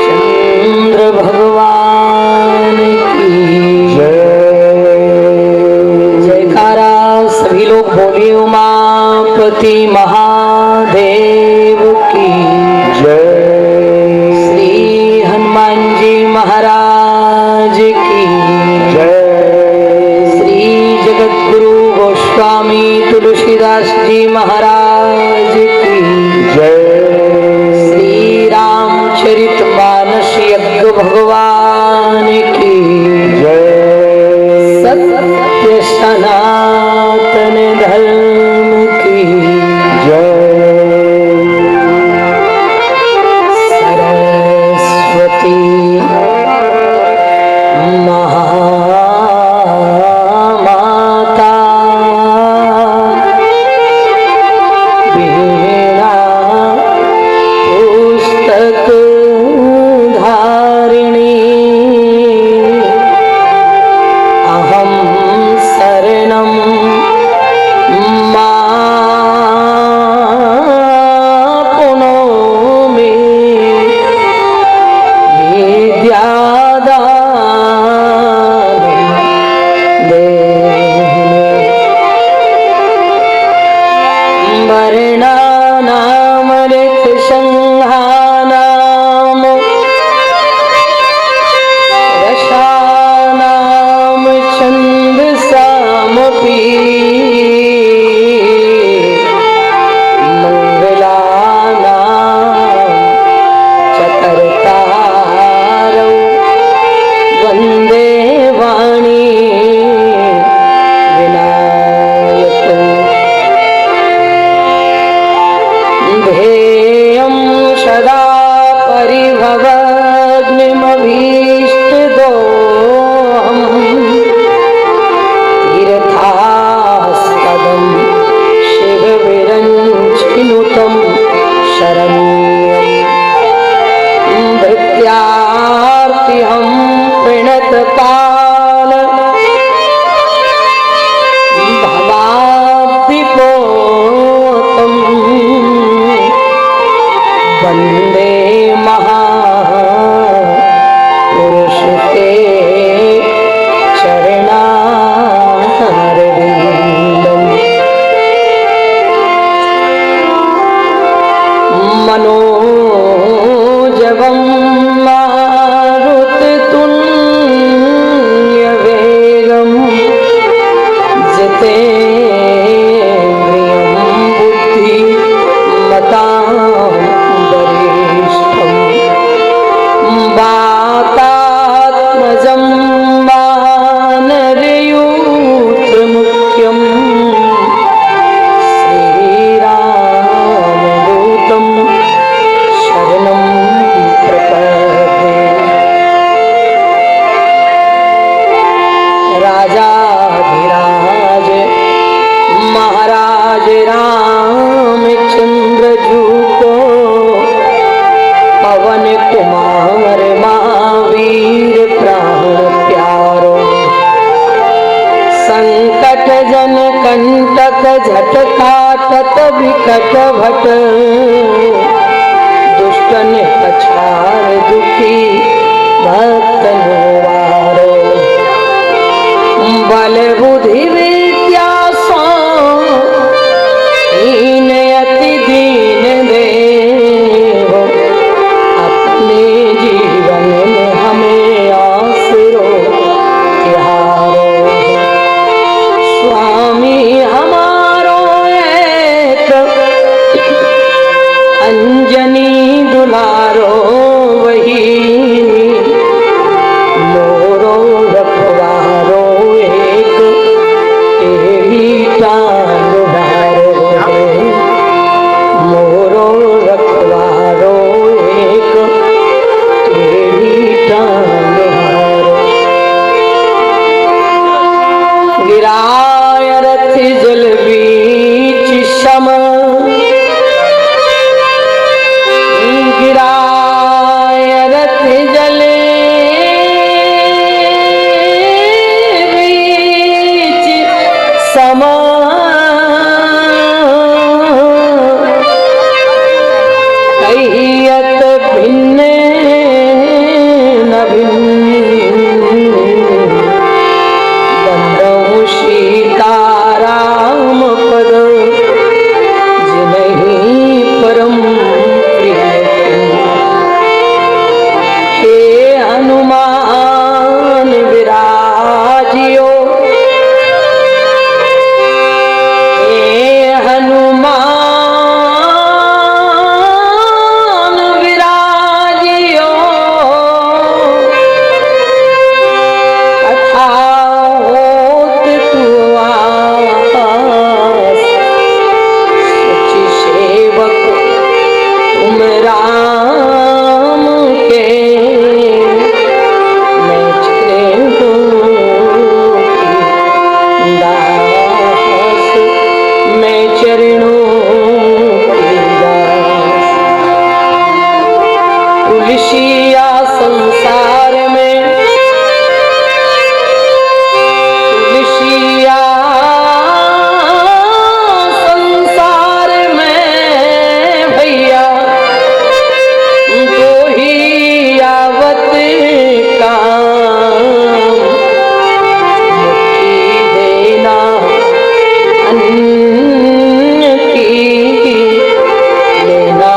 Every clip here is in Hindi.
चंद्र भगवान की जयकारा सभी लोग बोलिए। उमापति महादेव की जय। श्री हनुमान जी महाराज की जय। श्री जगतगुरु गोस्वामी तुलसीदास जी महाराज की जय। श्री रामचरितमानस यज्ञ भगवान की जय। सत्य सनातन धर्म की जय। सरस्वती महामाता वीणा पुस्तक धारिणी अहम शरणं मापुनोमि। विद्यादानं देहि वर्णानां ऋतसंहानां रसानां छन्दसामपि मंगलानां च कर्तारौ वन्दे वाणी विनायकौ। ध्येयं सदा परिभवग्निमभीष्टदोहम् तीर्थास्पदं शिवविरञ्चिनुतं शरण्यं भृत्यार्तिहं प्रणतपाल भवाब्धिपोतं वन्दे महापुरुष ते चरणारविन्दम्। मनोजवं मारुततुल्यवेगं जितेन्द्रियं बुद्धिमतां वरिष्ठं वातात्मजं वानरयूथमुख्यं श्रीरामदूतं शरणं प्रपद्ये। राजाधिराज महाराज रामचंद्र जी को पवन कुमार महावीर प्राण प्यारो। संकट जन कंटक झट काटत विकट भट दुष्ट निपछार दुखी भक्त निवारो। बल बुद्धि विद्या हीन अति दीन देव अपने जीवन में हमें आसरो तिहारो। स्वामी हमारो एक अंजनी दुलारो वही कियत भिन्न न भिन्न बंदहु सीताराम पद जिनहि परम प्रिय हे हनुमान विराजियो तुलसिया संसार में तुलसिया संसार में भैया दो ही आवत काम मुट्ठी देना अन्न की लेना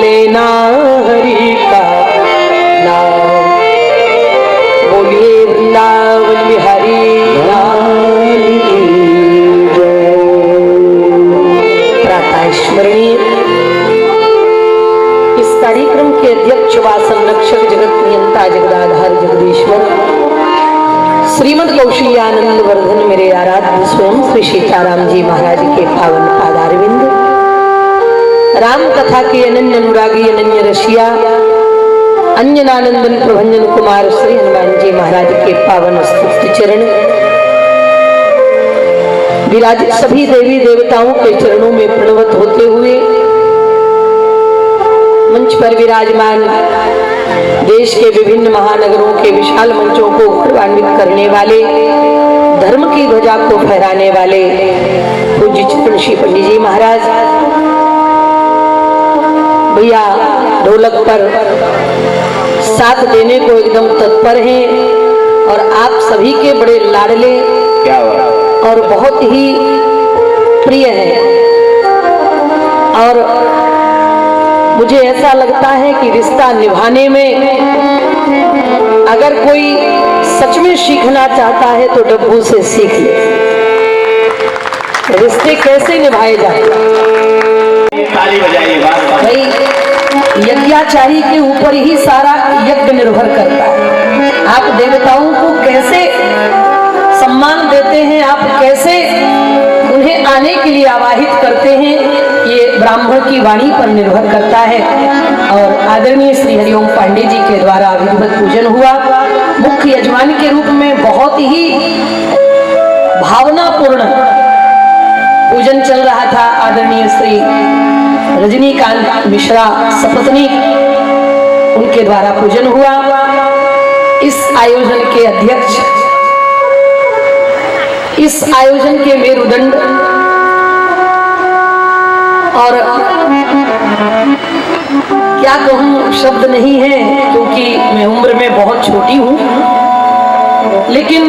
लेना हरि का नाम। बोलिए वृंदावन बिहारी लाल की जय। प्रातः स्मरणीय इस कार्यक्रम के अध्यक्ष व संरक्षक जगत नियंता जगदाधार जगदीश्वर श्रीमद कौशल्यानंद वर्धन मेरे आराध्य स्वयं श्री सीताराम जी महाराज के पावन पादारविंद, राम कथा के अनन्य अनुरागी अनन्य रसिया अंजनानंदन प्रभंजन कुमार श्री हनुमान जी महाराज के पावन स्तुति चरण विराजित सभी देवी देवताओं के चरणों में प्रणवत होते हुए मंच पर विराजमान देश के विभिन्न महानगरों के विशाल मंचों को गौरवान्वित करने वाले, धर्म की ध्वजा को फहराने वाले पूज्य चित्तन श्री पंडित जी महाराज भैया ढोलक पर साथ देने को एकदम तत्पर हैं और आप सभी के बड़े लाडले और बहुत ही प्रिय हैं। और मुझे ऐसा लगता है कि रिश्ता निभाने में अगर कोई सच में सीखना चाहता है तो डब्बू से सीख ले, रिश्ते कैसे निभाए जाते हैं। भाई यज्ञाचारी के ऊपर ही सारा यज्ञ निर्भर करता है। आप देवताओं को कैसे सम्मान देते हैं, आप कैसे उन्हें आने के लिए आवाहित करते हैं, ये ब्राह्मण की वाणी पर निर्भर करता है। और आदरणीय श्री हरिओम पांडे जी के द्वारा विधिवत पूजन हुआ। मुख्य यजमान के रूप में बहुत ही भावनापूर्ण पूजन चल रहा था। आदरणीय श्री रजनीकांत मिश्रा सपत्नी उनके द्वारा पूजन हुआ। इस आयोजन के अध्यक्ष, इस आयोजन के मेरुदंड और क्या कहूं, शब्द नहीं है क्योंकि मैं उम्र में बहुत छोटी हूं, लेकिन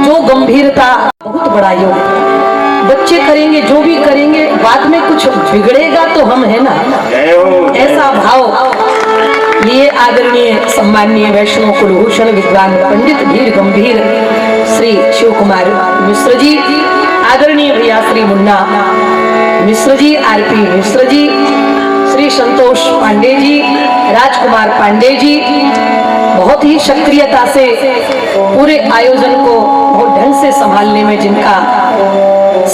जो गंभीरता, बहुत बड़ा योग। बच्चे करेंगे जो भी करेंगे, बाद में कुछ बिगड़ेगा तो हम है ना, ऐसा भाव लिए आदरणीय सम्माननीय वैष्णव कुलभूषण विद्वान पंडित धीर गंभीर श्री शिव कुमार मिश्र जी, आदरणीय भैया श्री मुन्ना मिश्र जी, आरपी मिश्र जी, श्री संतोष पांडे जी, राजकुमार पांडे जी, बहुत ही सक्रियता से पूरे आयोजन को बहुत ढंग से संभालने में जिनका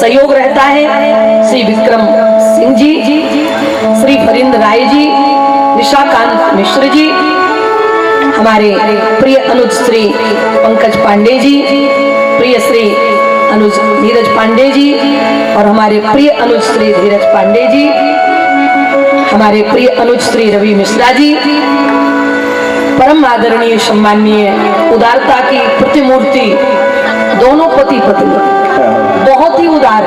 सहयोग रहता है, श्री विक्रम सिंह जी, श्री फरिंद राय जी, निशाकांत मिश्र जी, हमारे प्रिय अनुज श्री पंकज पांडे जी, प्रिय श्री अनुज धीरज पांडे जी, और हमारे प्रिय अनुज श्री धीरज पांडे जी, हमारे प्रिय अनुज श्री रवि मिश्रा जी, परम आदरणीय सम्माननीय उदारता की प्रतिमूर्ति, दोनों पति पत्नी बहुत ही उदार,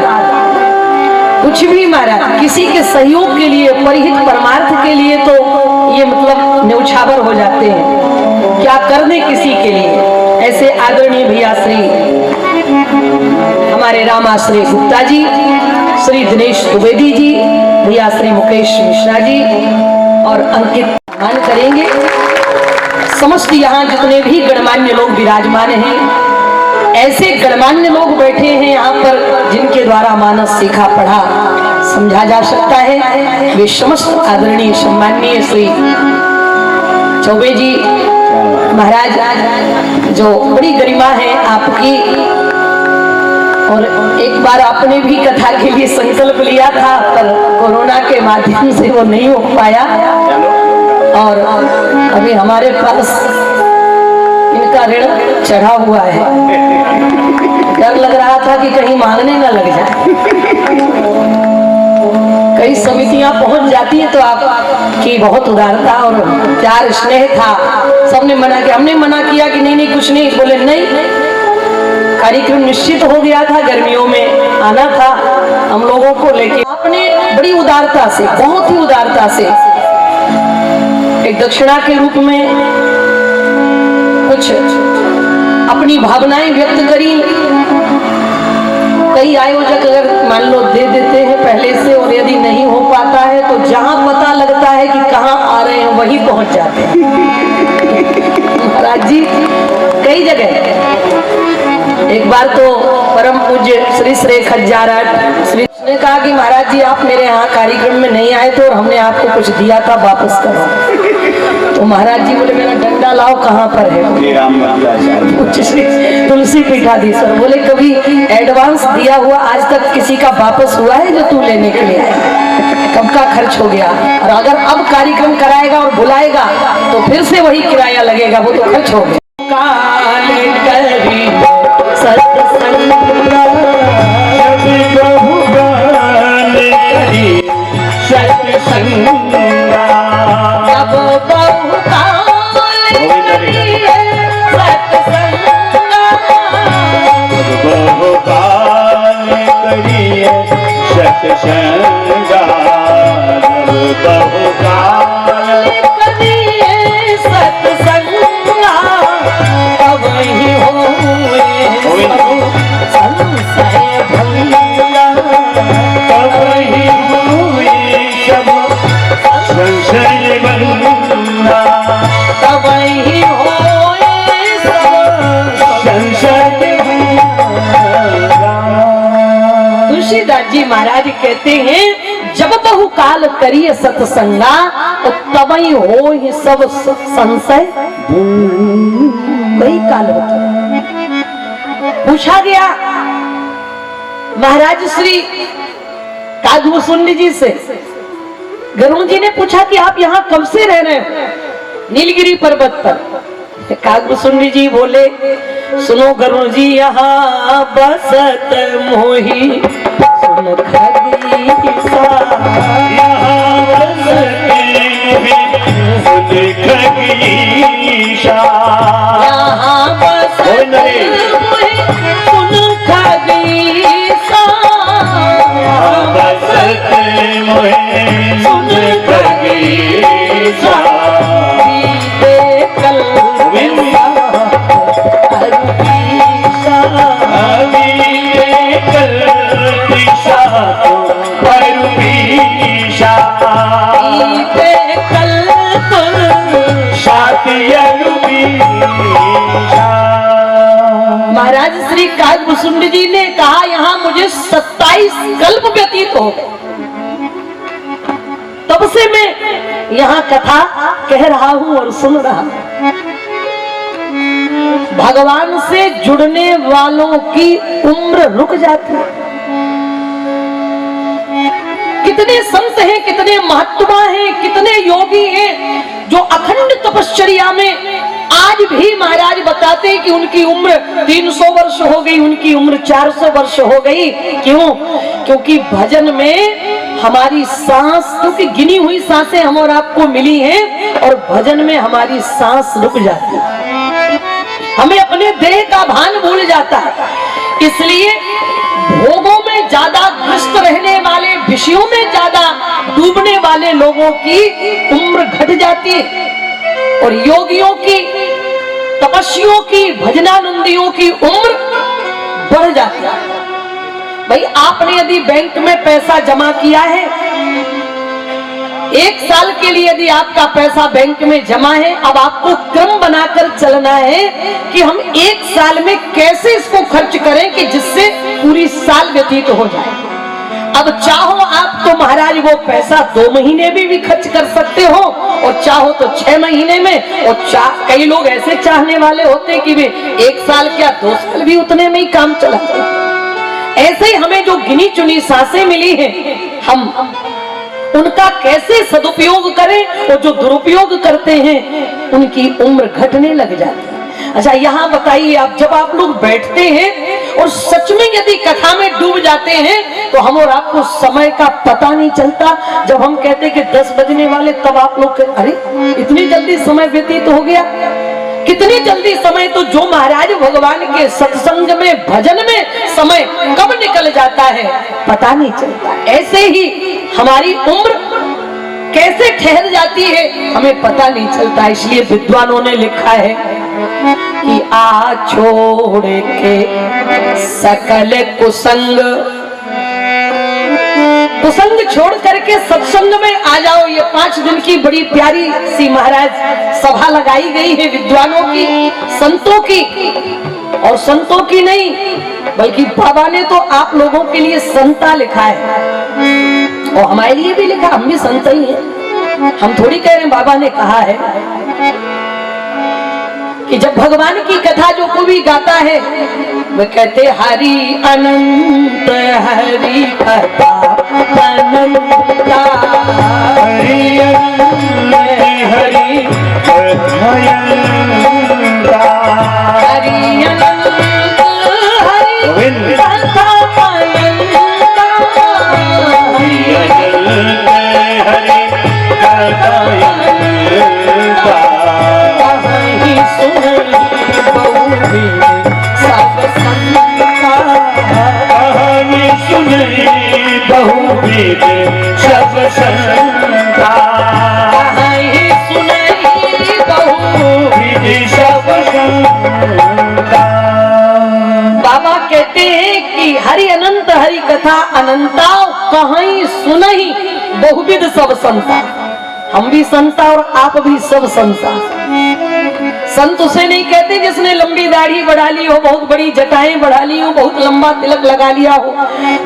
कुछ भी महाराज किसी के सहयोग के लिए, परिहित परमार्थ के लिए तो ये मतलब न्यौछावर हो जाते हैं, क्या कर दें किसी के लिए। ऐसे आदरणीय भैया श्री हमारे रामाश्री गुप्ता जी, श्री दिनेश द्विवेदी जी, भैया श्री मुकेश मिश्रा जी और अंकित मान करेंगे। समस्त यहाँ जितने भी गणमान्य लोग विराजमान हैं, ऐसे गणमान्य लोग बैठे हैं यहाँ पर जिनके द्वारा मानस सीखा पढ़ा समझा जा सकता है। वे समस्त आदरणीय सम्माननीय श्री चौबे जी महाराज, जो बड़ी गरिमा है आपकी। और एक बार आपने भी कथा के लिए संकल्प लिया था, पर कोरोना के माध्यम से वो नहीं हो पाया और अभी हमारे पास इनका ऋण चढ़ा हुआ है। डर लग रहा था कि कहीं मांगने न लग जाए। कई समितियां पहुंच जाती हैं तो आपकी बहुत उदारता और प्यार स्नेह था, सबने मना किया, हमने मना किया कि नहीं नहीं कुछ नहीं, बोले नहीं। कार्यक्रम निश्चित हो गया था, गर्मियों में आना था हम लोगों को, लेकिन आपने बड़ी उदारता से, बहुत ही उदारता से एक दक्षिणा के रूप में कुछ अपनी भावनाएं व्यक्त करी। कई आयोजक अगर मान लो दे देते हैं पहले से, और यदि नहीं हो पाता है तो जहां पता लगता है कि कहां आ रहे हैं वहीं पहुंच जाते हैं। महाराज जी कई जगह, एक बार तो परम पूज्य श्री श्री खज्जाराट श्री ने कहा कि महाराज जी आप मेरे यहाँ कार्यक्रम में नहीं आए थे और हमने आपको कुछ दिया था, वापस करो। तो महाराज जी बोले मेरा डंडा लाओ, कहाँ पर है? तुलसी पीठाधीश्वर। बोले कभी एडवांस दिया हुआ आज तक किसी का वापस हुआ है जो तू लेने के लिए आया? कब का खर्च हो गया, और अगर अब कार्यक्रम कराएगा और बुलाएगा तो फिर से वही किराया लगेगा, वो तो खर्च हो गया। जी महाराज कहते हैं जब बहुकाल करिए सत्संगा तो तबई हो ही सब संशय। कई काल होता पूछा गया महाराज श्री कागभूषुंडी जी से, गरुड़ जी ने पूछा कि आप यहाँ कब से रह रहे हो नीलगिरी पर्वत पर? कागभूषुंडी जी बोले सुनो गरुड़ जी यहाँ बसत मोही महाराज श्री कागभूषुंडी जी ने कहा यहाँ मुझे 27 कल्प व्यतीत हो गए, तब से मैं यहाँ कथा कह रहा हूँ और सुन रहा हूँ। भगवान से जुड़ने वालों की उम्र रुक जाती है। कितने संत हैं, कितने महात्मा हैं, कितने योगी हैं जो अखंड तपश्चर्या में आज भी महाराज बताते हैं कि उनकी उम्र 300 वर्ष हो गई, उनकी उम्र 400 वर्ष हो गई। क्यों? क्योंकि भजन में हमारी सांस, क्योंकि गिनी हुई सांसें हम और आपको मिली हैं और भजन में हमारी सांस रुक जाती है, हमें अपने देह का भान भूल जाता है। इसलिए भोगों में ज्यादा ग्रस्त रहने वाले, विषयों में ज्यादा डूबने वाले लोगों की उम्र घट जाती है और योगियों की, तपस्वियों की, भजनानंदियों की उम्र बढ़ जाती है। भाई आपने यदि बैंक में पैसा जमा किया है, 1 साल के लिए यदि आपका पैसा बैंक में जमा है, अब आपको क्रम बनाकर चलना है कि हम 1 साल में कैसे इसको खर्च करें कि जिससे पूरी साल व्यतीत हो जाए। अब चाहो आप तो महाराज वो पैसा 2 महीने में भी खर्च कर सकते हो और चाहो तो 6 महीने में, और कई लोग ऐसे चाहने वाले होते हैं कि वे 1 साल क्या 2 साल भी उतने में ही काम चला। ऐसे ही हमें जो गिनी चुनी सांसें मिली हैं, हम उनका कैसे सदुपयोग करें, और जो दुरुपयोग करते हैं उनकी उम्र घटने लग जाती है। अच्छा यहाँ बताइए, आप जब आप लोग बैठते हैं और सच में यदि कथा में डूब जाते हैं तो हम और आपको समय का पता नहीं चलता। जब हम कहते हैं कि 10 बजने वाले, तब आप लोग अरे इतनी जल्दी समय व्यतीत हो गया, कितनी जल्दी समय। तो जो महाराज भगवान के सत्संग में, भजन में समय कब निकल जाता है पता नहीं चलता। ऐसे ही हमारी उम्र कैसे ठहर जाती है हमें पता नहीं चलता। इसलिए विद्वानों ने लिखा है कि आ छोड़ के सकल कुसंग, कुसंग छोड़ करके सत्संग में आ जाओ। ये 5 दिन की बड़ी प्यारी सी महाराज सभा लगाई गई है विद्वानों की, संतों की, और संतों की नहीं बल्कि बाबा ने तो आप लोगों के लिए संता लिखा है और हमारे लिए भी लिखा, हम भी संत ही हैं। हम थोड़ी कह रहे हैं, बाबा ने कहा है कि जब भगवान की कथा जो कोई भी गाता है वे कहते हरि अनंत, हरि कथा अनंता, हरि अनंत, हरि कथा अनंता, हरि अनंत, हरि कथा अनंता, हरि अनंत, हरि कथा अनंता, बहुविध सब संता, कहीं सुनई बहुविध सब संता। बाबा कहते हैं कि हरि अनंत, हरि कथा अनंता, कहीं सुनई बहुविध सब संता। हम भी संता और आप भी सब संता। संत उसे नहीं कहते जिसने लंबी दाढ़ी बढ़ा ली हो, बहुत बड़ी जटाएं बढ़ा ली हो, बहुत लंबा तिलक लगा लिया हो,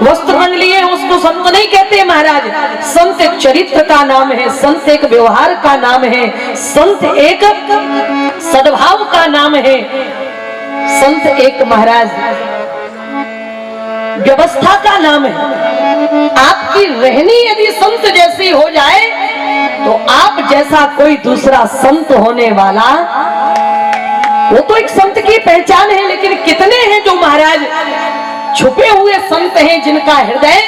वस्त्र रंग लिए हो, उसको संत नहीं कहते महाराज। संत एक चरित्र का नाम है, संत एक व्यवहार का नाम है, संत एक सद्भाव का नाम है, संत एक महाराज व्यवस्था का नाम है। आपकी रहनी यदि संत जैसी हो जाए तो आप जैसा कोई दूसरा संत होने वाला, वो तो एक संत की पहचान है। लेकिन कितने हैं जो महाराज छुपे हुए संत हैं जिनका हृदय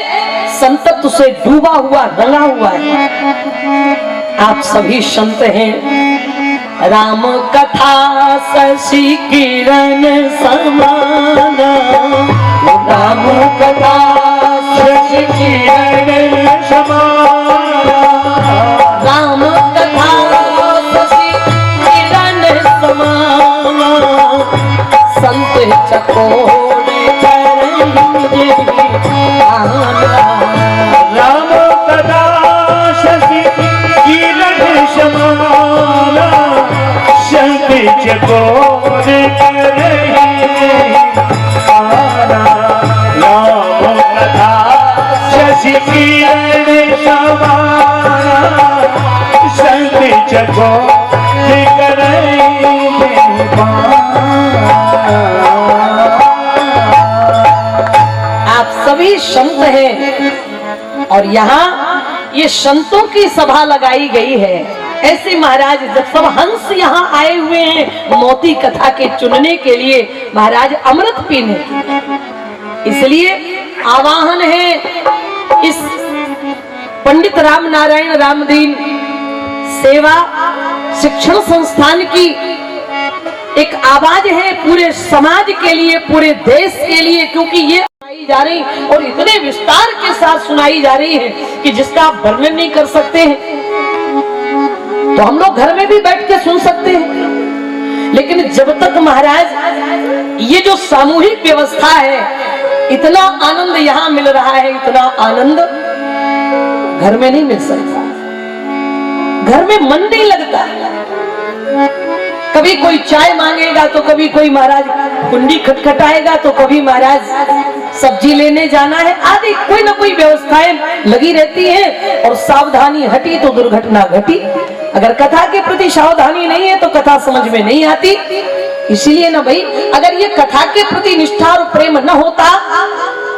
संतत्व से डूबा हुआ, रंगा हुआ है। आप सभी संत हैं। राम कथा शशि किरण समाना, राम कथा शशि किरण समाना, राम कथा शशि किरण समाना, संत चकोरे करेंगे आना। राम कथा शशि किरण समाना, संत चकोरे करेंगे आना। राम कथा शशि किरण समाना, संत चकोरे करेंगे आप सभी संत हैं और यहाँ ये संतों की सभा लगाई गई है। ऐसे महाराज जब सब हंस यहाँ आए हुए हैं मोती कथा के चुनने के लिए, महाराज अमृत पीने, इसलिए आवाहन है इस पंडित राम नारायण रामदीन सेवा शिक्षण संस्थान की एक आवाज है पूरे समाज के लिए, पूरे देश के लिए, क्योंकि ये सुनाई जा रही और इतने विस्तार के साथ सुनाई जा रही है कि जिसका आप वर्णन नहीं कर सकते हैं। तो हम लोग घर में भी बैठ के सुन सकते हैं, लेकिन जब तक महाराज ये जो सामूहिक व्यवस्था है, इतना आनंद यहाँ मिल रहा है, इतना आनंद घर में नहीं मिल सकता। घर में मन नहीं लगता। कभी कोई चाय मांगेगा तो कभी कोई महाराज कुंडी खटखटाएगा तो कभी महाराज सब्जी लेने जाना है, आदि कोई ना कोई व्यवस्थाएं लगी रहती हैं। और सावधानी हटी तो दुर्घटना घटी। अगर कथा के प्रति सावधानी नहीं है तो कथा समझ में नहीं आती। इसीलिए ना भाई, अगर ये कथा के प्रति निष्ठा और प्रेम न होता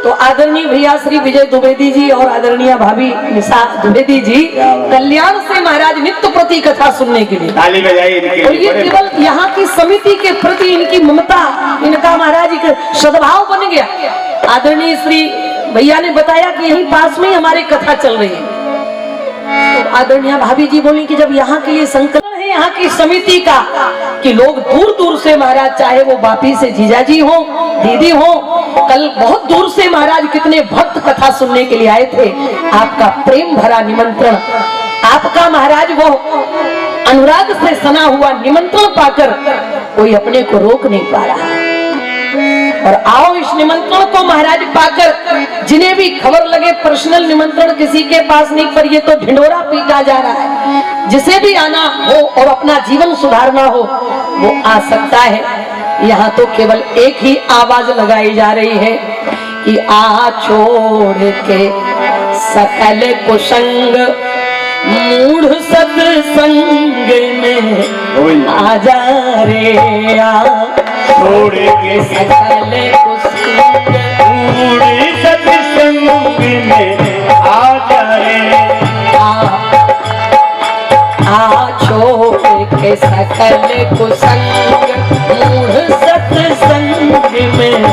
तो आदरणीय भैया श्री विजय द्विवेदी जी और आदरणीय भाभी निशा द्विवेदी जी कल्याण से महाराज नित्य प्रति कथा सुनने के लिए ताली बजाइए। और ये केवल यहाँ की समिति के प्रति इनकी ममता, इनका महाराज एक सद्भाव बन गया। आदरणीय श्री भैया ने बताया कि यहीं पास में ही हमारी कथा चल रही है। तो आदरणीय भाभी जी बोली कि जब यहाँ के लिए संकल्प है यहाँ की समिति का कि लोग दूर दूर से महाराज, चाहे वो बापी से जीजाजी हो, दीदी हो, कल बहुत दूर से महाराज कितने भक्त कथा सुनने के लिए आए थे। आपका प्रेम भरा निमंत्रण, आपका महाराज वो अनुराग से सना हुआ निमंत्रण पाकर कोई अपने को रोक नहीं पा रहा। और आओ इस निमंत्रण को महाराज पाकर जिन्हें भी खबर लगे पर्सनल निमंत्रण किसी के पास नहीं, पर ये तो ढिंडोरा पीटा जा रहा है। जिसे भी आना हो और अपना जीवन सुधारना हो वो आ सकता है। यहाँ तो केवल एक ही आवाज लगाई जा रही है कि आ छोड़ के सकल कुसंग मूढ़ सत्संग में आ जा रे, आ छोड़ के सकल कुसंग मूढ़ सत्संग में आ जाए। आ छोड़ के सकल कुसंग मूढ़ सत्संग में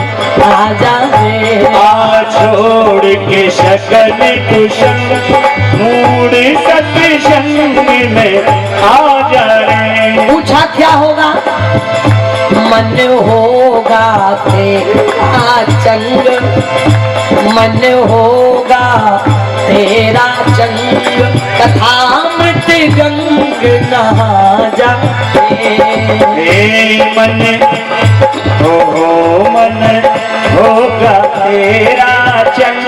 आ जा रे, आ छोड़ के सकल कुसंग मूढ़ सत्संग में आ जाए। पूछा क्या होगा? मन होगा तेरा चंग, मन होगा तेरा चंग, कथामृत गंग नहा जाए। मन होगा तेरा चंग,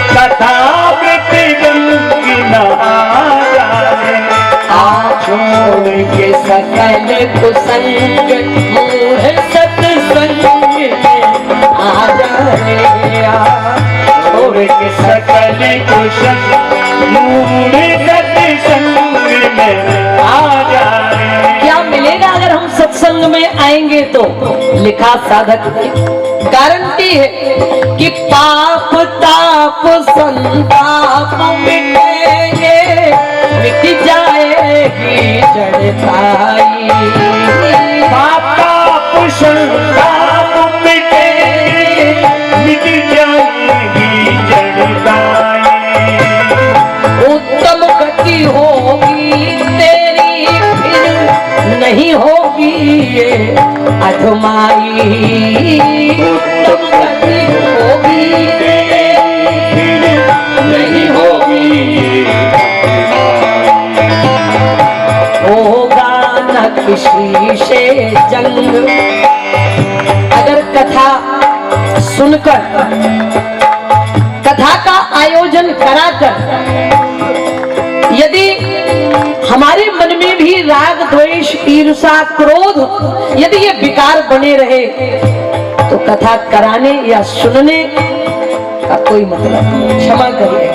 कथामृत गंग नहा जाए। आ छोड़ के सकल कुसंग मूढ़ सत्संग में आ जा रे, आ छोड़ के सकल कुसंग मूढ़ सत्संग में आ जाए। क्या मिलेगा अगर हम सत्संग में आएंगे तो? लिखा साधक ने गारंटी है कि पाप ताप संताप मिटेंगे, मिट जाएगी जड़ताई। पाप संताप मिटेंगे, मिट जाएगी जड़ताई। उत्तम गति होगी तेरी, फिर नहीं होगी ये अधमाई। उत्तम गति होगी तेरी, नहीं होगी होगा न किसी से जंग। अगर कथा सुनकर, कथा का आयोजन कराकर यदि हमारे मन में भी राग द्वेष ईर्षा क्रोध यदि ये विकार बने रहे तो कथा कराने या सुनने का कोई मतलब नहीं। क्षमा करिए।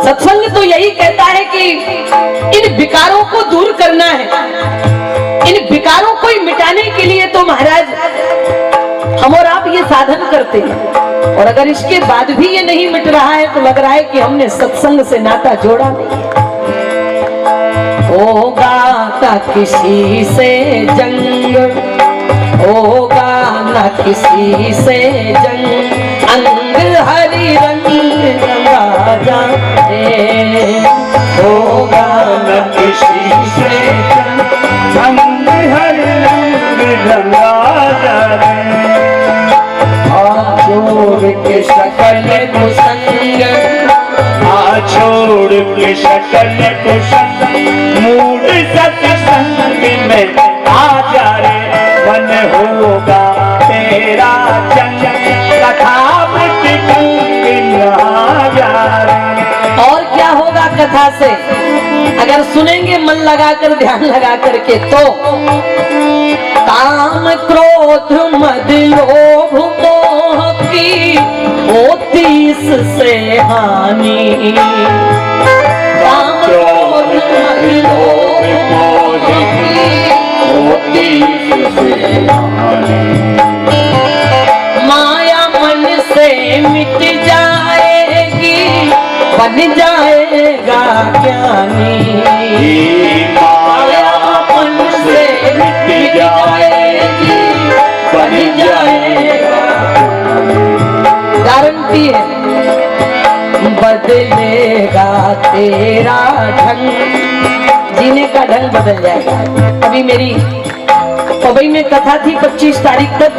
सत्संग तो यही कहता है कि इन विकारों को दूर करना है। इन विकारों को मिटाने के लिए तो महाराज हम और आप ये साधन करते हैं। और अगर इसके बाद भी ये नहीं मिट रहा है तो लग रहा है कि हमने सत्संग से नाता जोड़ा नहीं है। होगा ना किसी से जंग, होगा ना किसी से जंग, अंग हरि रंग रंगा जाए। होगा न किसी से जंग, अंग हरि रंग रंगा जाए। छोड़ के सकल कुशल मूड सत्संग में आ जा रे, मन होगा तेरा चंग कथा और क्या होगा कथा से? अगर सुनेंगे मन लगाकर, ध्यान लगा करके, तो काम क्रोध मद लोभ मोह की होती इससे हानि। काम क्रोध मद लोभ मोह की होती इससे हानि। माया मन से मिट जाएगी, बन जाएगा ज्ञानी। माया मन से मिट जाएगी, बन जाएगा। गारंटी है, बदलेगा तेरा ढंग, जीने का ढंग बदल जाएगा। अभी मेरी पवई में कथा थी 25 तारीख तक।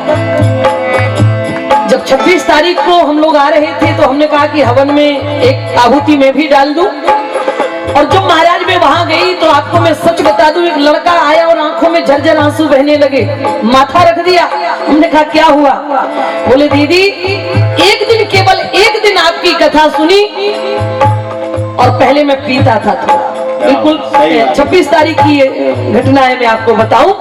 जब 26 तारीख को हम लोग आ रहे थे तो हमने कहा कि हवन में एक आहुति में भी डाल दूं। और जब महाराज में वहां गई तो आपको मैं सच बता दूं, एक लड़का आया और आंखों में झरझर आंसू बहने लगे, माथा रख दिया। हमने कहा क्या हुआ? बोले दीदी एक दिन, केवल एक दिन आपकी कथा सुनी और पहले मैं पीता था थोड़ा। बिल्कुल 26 तारीख की घटना है, मैं आपको बताऊं।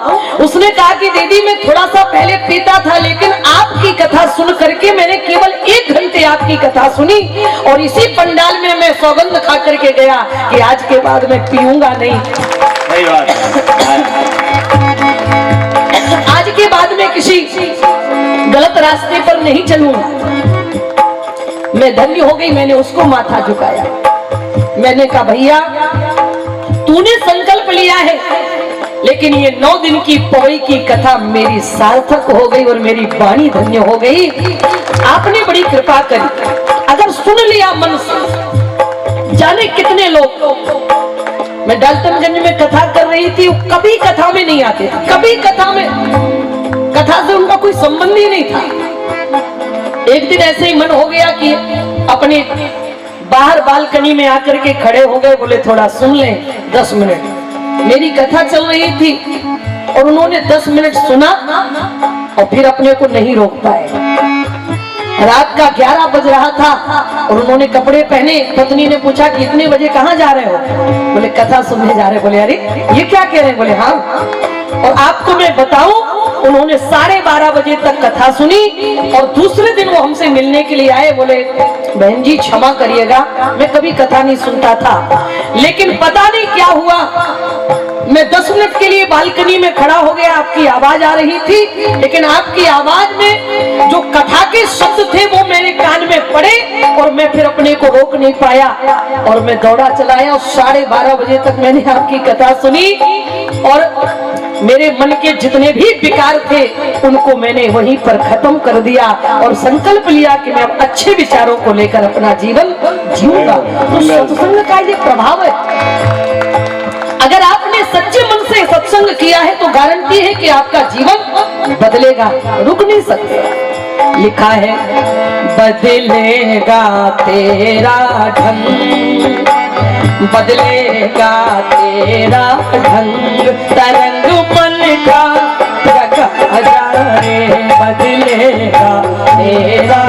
उसने कहा कि दीदी मैं थोड़ा सा पहले पीता था, लेकिन आपकी कथा सुन करके मैंने केवल 1 घंटे आपकी कथा सुनी और इसी पंडाल में मैं सौगंध खा करके गया कि आज के बाद मैं पीऊंगा नहीं। आज के बाद मैं किसी गलत रास्ते पर नहीं चलूंगा। मैं धन्य हो गई, मैंने उसको माथा झुकाया। मैंने कहा भैया तूने संकल्प लिया है, लेकिन ये 9 दिन की पौड़ी की कथा मेरी सार्थक हो गई और मेरी वाणी धन्य हो गई। आपने बड़ी कृपा करी। अगर सुन लिया मन से, जाने कितने लोग, मैं डाल्टनगंज में कथा कर रही थी, कभी कथा में नहीं आते थे, कभी कथा से उनका कोई संबंध ही नहीं था। एक दिन ऐसे ही मन हो गया कि अपने बाहर बालकनी में आकर के खड़े हो गए, बोले थोड़ा सुन लें 10 मिनट। मेरी कथा चल रही थी और उन्होंने 10 मिनट सुना और फिर अपने को नहीं रोक पाए। रात का 11 बज रहा था और उन्होंने कपड़े पहने। पत्नी ने पूछा कि इतने बजे कहाँ जा रहे हो? बोले कथा सुनने जा रहे। बोले अरे ये क्या कह रहे हैं? बोले हाँ। और आपको मैं बताऊं, उन्होंने 12:30 बजे तक कथा सुनी और दूसरे दिन वो हमसे मिलने के लिए आए। बोले बहन जी क्षमा करिएगा, मैं कभी कथा नहीं सुनता था, लेकिन पता नहीं क्या हुआ, मैं 10 मिनट के लिए बालकनी में खड़ा हो गया, आपकी आवाज आ रही थी, लेकिन आपकी आवाज में जो कथा के शब्द थे वो मेरे कान में पड़े और मैं फिर अपने को रोक नहीं पाया और मैं दौड़ा चलाया और 12:30 बजे तक मैंने आपकी कथा सुनी और मेरे मन के जितने भी विकार थे उनको मैंने वहीं पर खत्म कर दिया और संकल्प लिया कि मैं अब अच्छे विचारों को लेकर अपना जीवन जीऊंगा। तो सत्संग का ये प्रभाव है। अगर आपने सच्चे मन से सत्संग किया है तो गारंटी है कि आपका जीवन बदलेगा, रुक नहीं सकते। लिखा है बदलेगा तेरा ढंग, बदलेगा तेरा ढंग, तरंग मन का जगा जा रे, बदलेगा तेरा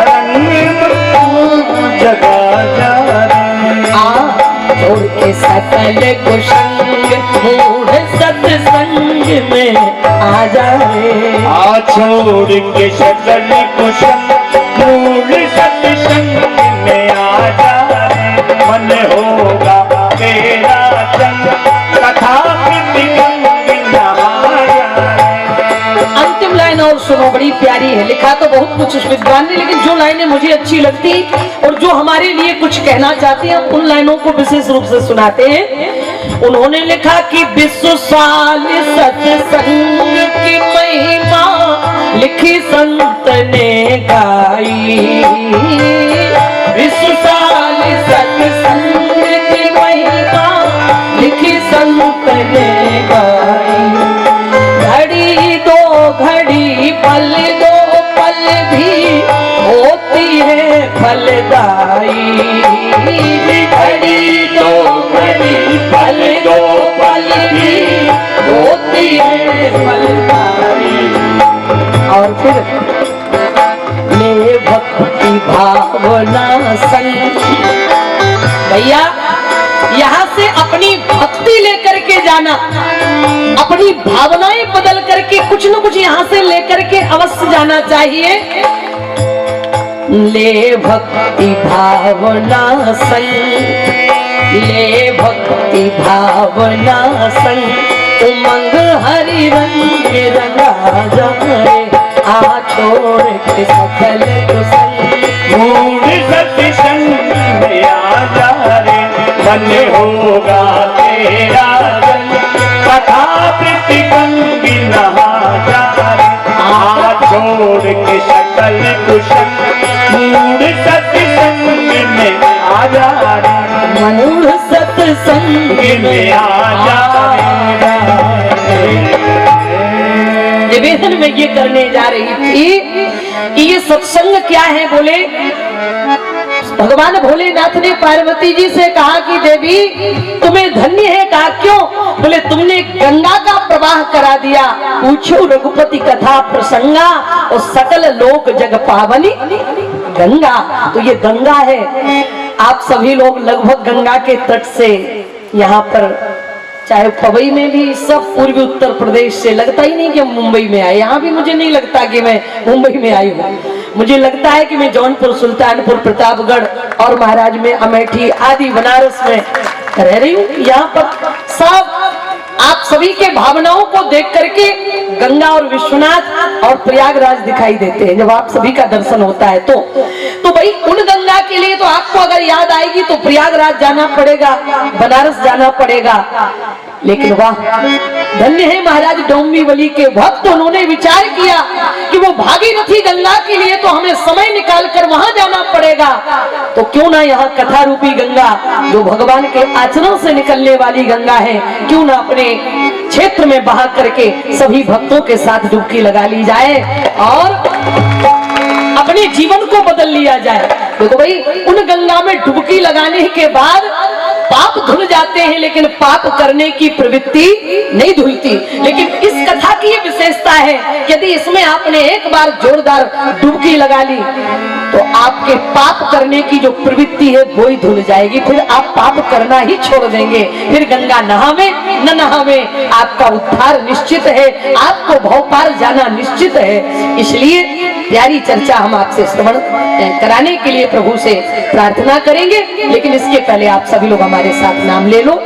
रंग जगा जा रे। छोड़ के सकल कुसंग मूढ़ सत्संग में आ जा रे। छोड़ के सकल कुसंग मूढ़ सत्संग में आ जा रे, मन होगा तेरा चंग कथा अंतिम लाइन और सुनो, बड़ी प्यारी है। लिखा तो बहुत कुछ उस विद्वान ने, लेकिन जो लाइनें मुझे अच्छी लगती और जो हमारे लिए कुछ कहना चाहते हैं उन लाइनों को विशेष रूप से सुनाते हैं। उन्होंने लिखा कि 20 साल सत्संग की महिमा लिखी संत ने गाई, 20 साल सत्संग की महिमा लिखी संत ने गाई। घड़ी दो घड़ी पल दो पल भी होती है फल फलदाई, घड़ी दो घड़ी पल दो पल भी होती है फलदाई। और फिर ले भक्ति भावना संग। भैया यहाँ से अपनी भक्ति लेकर के जाना, अपनी भावनाएं बदल करके कुछ न कुछ यहाँ से लेकर के अवश्य जाना चाहिए। ले भक्ति भावना संग, ले भक्ति भावना संग, उमंग हरि रंग रंगा जाए, आ छोड़ के सकल कुसंग। मूड सत्संग में आ जा रे, मन होगा तेरा रंग, कथा प्रतिकंग नहा जा रे, आ छोड़ के सकल कुसंग। मूड सत्संग में आ जा रे, मनूर सत्संग में आ जा रे। निवेदन में ये करने जा रही थी कि ये सत्संग क्या है। बोले भगवान भोलेनाथ ने पार्वती जी से कहा कि देवी तुम्हें धन्य है। कहा क्यों? बोले तुमने गंगा का प्रवाह करा दिया। पूछो रघुपति कथा प्रसंगा, और सकल लोक जग पावनी गंगा। तो ये गंगा है। आप सभी लोग लगभग गंगा के तट से यहाँ पर, चाहे पवई में भी, सब पूर्वी उत्तर प्रदेश से, लगता ही नहीं कि हम मुंबई में आए। यहाँ भी मुझे नहीं लगता कि मैं मुंबई में आई हूँ। मुझे लगता है कि मैं जौनपुर, सुल्तानपुर, प्रतापगढ़ और महाराज में, अमेठी आदि बनारस में रह रही हूँ। यहाँ पर सब आप सभी के भावनाओं को देख करके गंगा और विश्वनाथ और प्रयागराज दिखाई देते हैं जब आप सभी का दर्शन होता है। तो भाई उन गंगा के लिए तो आपको अगर याद आएगी तो प्रयागराज जाना पड़ेगा, बनारस जाना पड़ेगा। लेकिन वाह, धन्य है महाराज डोंबिवली के भक्त। उन्होंने विचार किया कि वो भागीरथी गंगा के लिए तो हमें समय निकाल कर वहां जाना पड़ेगा, तो क्यों ना यहाँ कथा रूपी गंगा, जो भगवान के आचरण से निकलने वाली गंगा है, क्यों ना अपने क्षेत्र में बहा करके सभी भक्तों के साथ डुबकी लगा ली जाए और अपने जीवन को बदल लिया जाए। देखो भाई, उन गंगा में डुबकी लगाने के बाद पाप धुल जाते हैं, लेकिन पाप करने की प्रवृत्ति नहीं धुलती। लेकिन इस कथा की ये विशेषता है, यदि इसमें आपने एक बार जोरदार डुबकी लगा ली तो आपके पाप करने की जो प्रवृत्ति है वो ही धुल जाएगी। फिर आप पाप करना ही छोड़ देंगे। फिर गंगा नहावे न नहावे, आपका उद्धार निश्चित है, आपको भव पार जाना निश्चित है। इसलिए प्यारी चर्चा हम आपसे श्रवण कराने के लिए प्रभु से प्रार्थना करेंगे। लेकिन इसके पहले आप सभी लोग हमारे साथ नाम ले लो।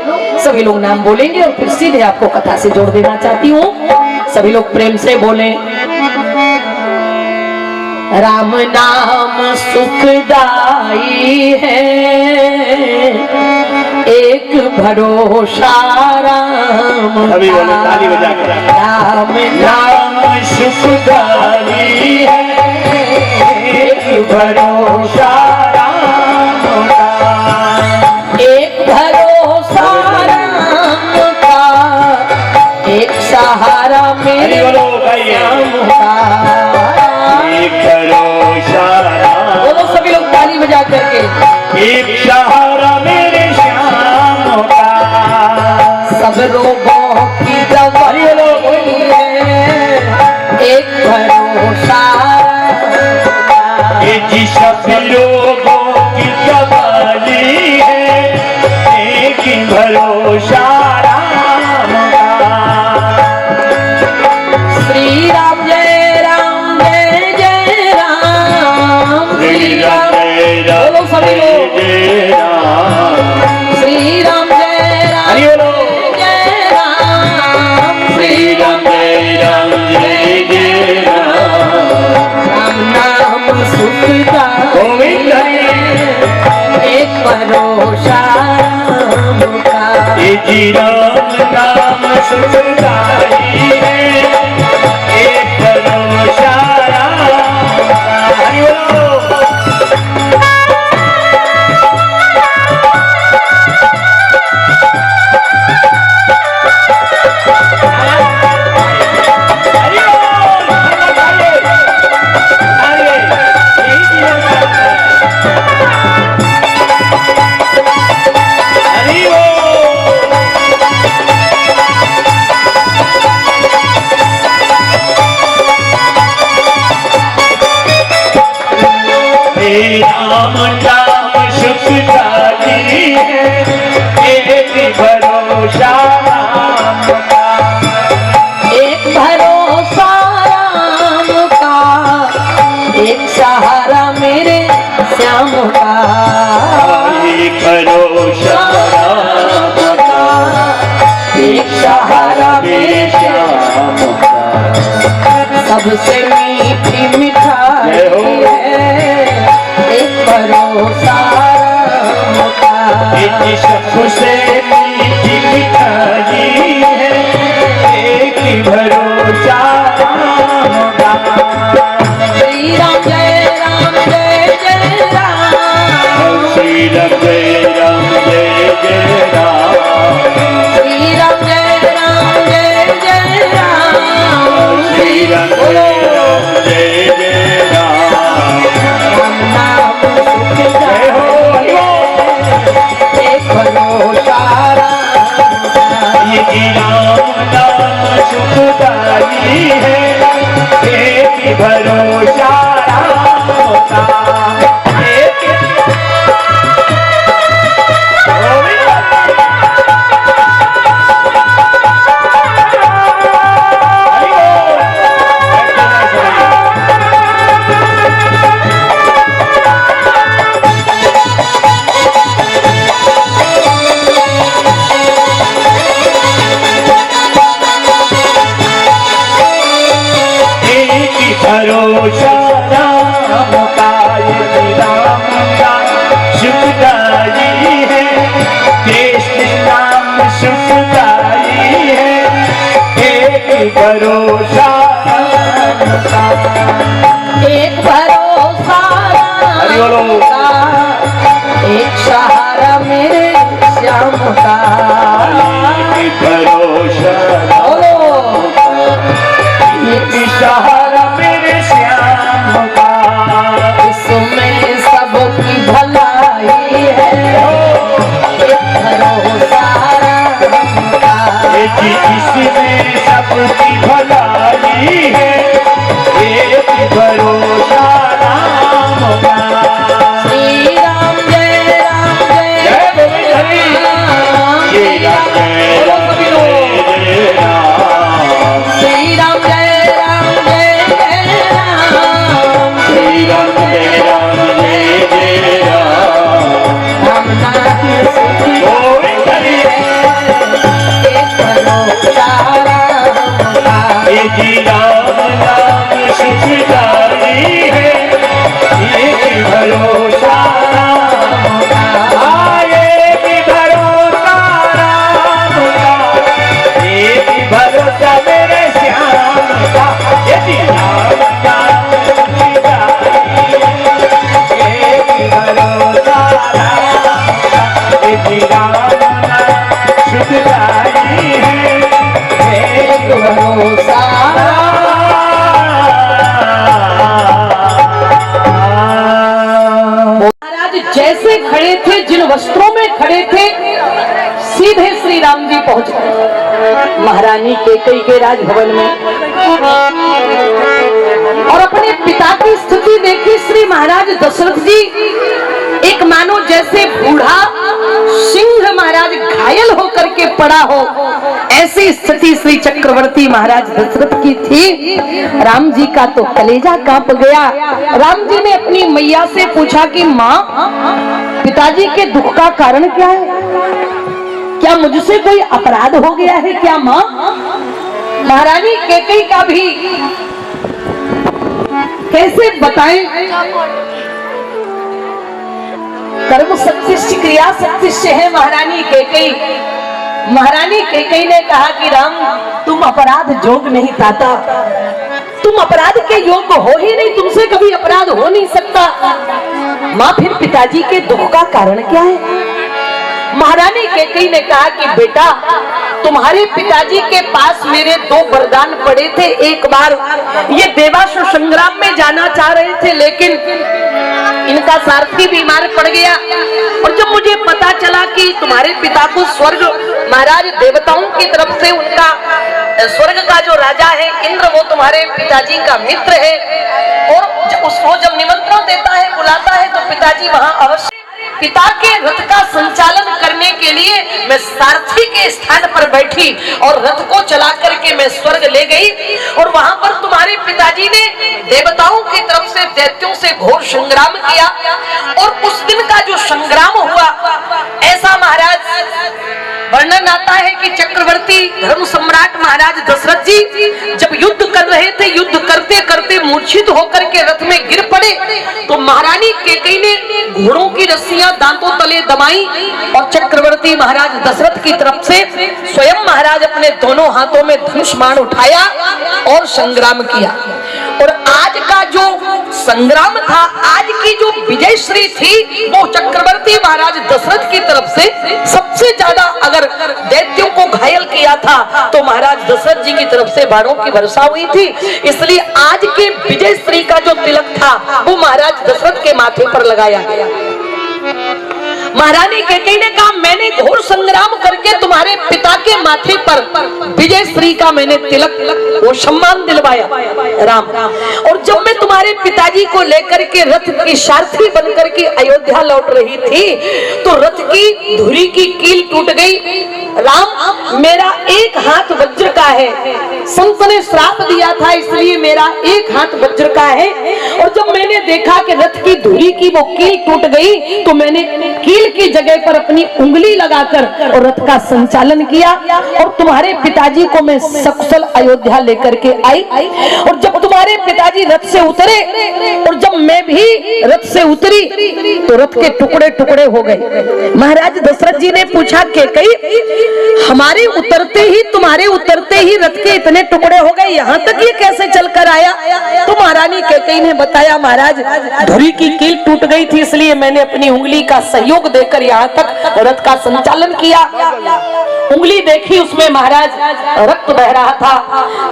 सभी लोग नाम बोलेंगे और फिर सीधे आपको कथा से जोड़ देना चाहती हूँ। सभी लोग प्रेम से बोलें। राम नाम सुखदाई है, एक भरोसा राम अभी बोलो, ताली बजा के। राम नाम सुखदाई है, एक भरोसा राम का, एक भरोसा राम का, एक सहारा मेरे राम का। एक भरोसा राम, बोलो सभी लोग ताली बजा करके। एक सहारा मेरे श्याम का, सब रोगों की दवाई है, एक भरोसा राम का। ये जी सब लोगों की दवाई है, एक भरोसा राम का। श्री राम जय राम जय जय राम, श्री राम बोलो सभी लोग। श्री राम जय राम जय राम, श्री राम जय जय राम नाम सुखदा गोविंद एक भरोसा राम का। ये जी राम नाम सुखदाई है, एक भरोसा राम का। हरि बोलो। हरि बोल, यही जीवन का सुखदाई है, एक भरोसा राम का। एक भरोसा राम का, एक सहारा मेरे श्याम का। एक भरोसा राम का, एक सहारा मेरे श्याम का। सबसे मीठी मिठाई है एक भरोसा राम का। सबसे मीठी मिठाई है, एक भरोसा राम का। श्री राम जय राम जय जय राम। श्री राम जय राम जय जय राम। श्री राम जय राम जय जय राम। श्री राम जय राम जय जय राम। राम नाम सुखदाई है एक भरोसा राम का। ये राम नाम सुखदाई है, एक भरोसा राम का। एक भरोसा राम का, ये राम का सुखदाई है, देश नाम सुखदाई है, एक भरोसा राम का। एक भरोसा राम का, एक सहारा मेरे श्याम का। एक भरोसा बोलो एक सहारा मेरे श्याम का। इसमें सबकी भलाई है एक भरोसा राम का। इसमें सबकी भलाई है, एक भरोसा राम का। श्री राम जय राम जय जय राम। ये राम जय राम जय जय राम। श्री राम जय राम जय जय राम। श्री राम जय राम जय जय राम। राम नाम सुखदाई है एक भरोसा राम का। ये जी राम नाम सुखदाई है, एक भरोसा राम का। एक भरोसा राम का, एक भरोसा मेरे श्याम का। ये जी राम नाम सुखदाई है, एक भरोसा राम का। ये जी राम नाम सुखदाई है, एक भरोसा महाराज जैसे खड़े थे, जिन वस्त्रों में खड़े थे, सीधे श्री राम जी पहुंच गए महारानी कैकेयी के राजभवन में और अपने पिता की स्थिति देखी। श्री महाराज दशरथ जी एक मानो जैसे बूढ़ा सिंह महाराज घायल होकर के पड़ा हो, ऐसी स्थिति श्री चक्रवर्ती महाराज दशरथ की थी। राम जी का तो कलेजा कांप गया। राम जी ने अपनी मैया से पूछा कि माँ, पिताजी के दुख का कारण क्या है? क्या मुझसे कोई अपराध हो गया है क्या माँ? महारानी कैकेयी का भी कैसे बताएं? कर्म सत्य क्रिया सत्य है महारानी कैकेयी। महारानी कैकेयी ने कहा कि राम, तुम अपराध जोग नहीं पाता, तुम अपराध के योग्य हो ही नहीं, तुमसे कभी अपराध हो नहीं सकता। माँ, फिर पिताजी के दुख का कारण क्या है? महारानी कैकेयी ने कहा कि बेटा, तुम्हारे पिताजी के पास मेरे दो वरदान पड़े थे। एक बार ये देवासुर संग्राम में जाना चाह रहे थे, लेकिन इनका सारथी बीमार पड़ गया। और जब मुझे पता चला कि तुम्हारे पिता को स्वर्ग महाराज देवताओं की तरफ से उनका स्वर्ग का जो राजा है इंद्र, वो तुम्हारे पिताजी का मित्र है, और उसको जब निमंत्रण देता है, बुलाता है, तो पिताजी वहां अवश्य पिता के रथ का संचालन करने के लिए मैं सारथी के स्थान पर बैठी और रथ को चला करके मैं स्वर्ग ले गई। और वहां पर तुम्हारे पिताजी ने देवताओं की तरफ से दैत्यों से घोर संग्राम किया। और उस दिन का जो संग्राम हुआ, ऐसा महाराज वर्णन आता है कि चक्रवर्ती धर्म सम्राट महाराज दशरथ जी जब युद्ध कर रहे थे, युद्ध करते करते मूर्छित होकर के रथ में गिर पड़े, तो महारानी कैकेयी ने घोड़ों की रस्सियां दांतों तले दबाई और चक्रवर्ती महाराज दशरथ की तरफ से स्वयं महाराज अपने दोनों हाथों में धनुष बाण उठाया और संग्राम किया। और आज का जो संग्राम था, आज की जो विजयश्री थी, वो चक्रवर्ती महाराज दशरथ की तरफ से सबसे ज्यादा अगर दैत्यों को घायल किया था तो महाराज दशरथ जी की तरफ से बाणों की वर्षा हुई थी। इसलिए आज के विजयश्री का जो तिलक था वो महाराज दशरथ के माथे पर लगाया गया। महारानी कैकेयी ने कहा, मैंने घोर संग्राम करके तुम्हारे पिता के माथे पर विजयश्री का मैंने तिलक, वो सम्मान दिलवाया राम। और जब मैं तुम्हारे पिताजी को लेकर के रथ की सारथी बनकर के अयोध्या लौट रही थी तो रथ की धुरी की कील टूट गई। राम, मेरा एक हाथ वज्र का है, संत ने श्राप दिया था इसलिए मेरा एक हाथ वज्र का है। और जब मैंने देखा कि रथ की धुरी की वो कील टूट गई तो मैंने कील की जगह पर अपनी उंगली लगाकर और रथ का संचालन किया और तुम्हारे पिताजी को मैं सकुशल अयोध्या लेकर के आई। और जब तुम्हारे पिताजी रथ से उतरे और जब मैं भी रथ से उतरी तो रथ के टुकड़े टुकड़े हो गए। महाराज दशरथ जी ने पूछा, कैकेयी, हमारे उतरते ही, तुम्हारे उतरते ही रथ के इतने टुकड़े हो गए, यहाँ तक ये कैसे चलकर आया? तो महारानी कैकेयी ने बताया, महाराज धुरी की कील टूट गई थी इसलिए मैंने अपनी उंगली का सहयोग देकर यहाँ तक रथ का संचालन किया। उंगली देखी, उसमें महाराज रक्त बह रहा था।